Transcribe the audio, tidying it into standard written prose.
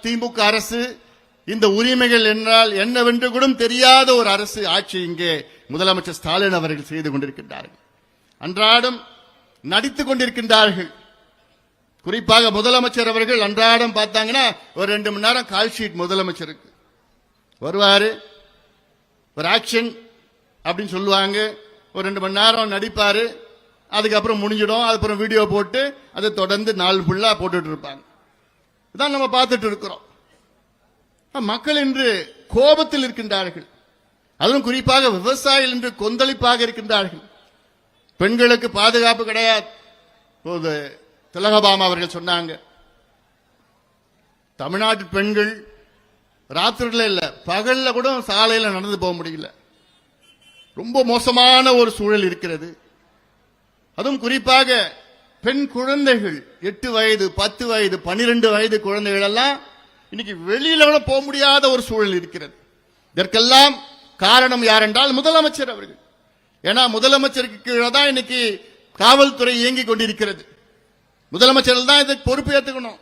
திமுக அரசு இந்த உரிமைகள் என்றால் என்னவென்று கூட தெரியாத ஒரு அரசு ஆட்சி இங்கே முதலமைச்சர் ஸ்டாலின் அவர்கள் செய்து கொண்டிருக்கின்றார்கள். அன்றாடம் நடித்துக் கொண்டிருக்கின்றார்கள். குறிப்பாக முதலமைச்சர் அவர்கள் அன்றாடம் பார்த்தாங்கன்னா ஒரு 2 மணி நேரம் கால் ஷீட் முதலமைச்சருக்கு வருவாரு, ஒரு ஆக்ஷன் அப்படின்னு சொல்லுவாங்க, ஒரு 2 மணி நேரம் நடிப்பாரு, அதுக்கப்புறம் முடிஞ்சிடும், அதுக்கப்புறம் வீடியோ போட்டு அதை தொடர்ந்து நாள் ஃபுல்லா போட்டுட்டு இருப்பாங்க. இதான் நம்ம பார்த்துட்டு இருக்கிறோம். மக்கள் இன்று கோபத்தில் இருக்கின்றார்கள். அதுவும் குறிப்பாக விவசாயிகள் இன்று கொந்தளிப்பாக இருக்கின்றார்கள். பெண்களுக்கு பாதுகாப்பு கிடையாது. இப்போது திலகபாமா அவர்கள் சொன்னாங்க, தமிழ்நாட்டு பெண்கள் ராத்திரில இல்ல பகல்ல கூட சாலையில நடந்து போக முடியல. ரொம்ப மோசமான ஒரு சூழல் இருக்கிறது. அதுவும் குறிப்பாக பெண் குழந்தைகள் 8 வயது 10 வயது 12 வயது குழந்தைகள் எல்லாம் இன்னைக்கு வெளியில கூட போக முடியாத ஒரு சூழல் இருக்கிறது. இதற்கெல்லாம் காரணம் யார் என்றால் முதலமைச்சர் அவர்கள். ஏன்னா முதலமைச்சருக்கு கீழே தான் இன்னைக்கு காவல்துறை இயங்கிக் கொண்டிருக்கிறது. முதலமைச்சர் தான் இதுக்கு பொறுப்பு ஏற்றுக்கணும்.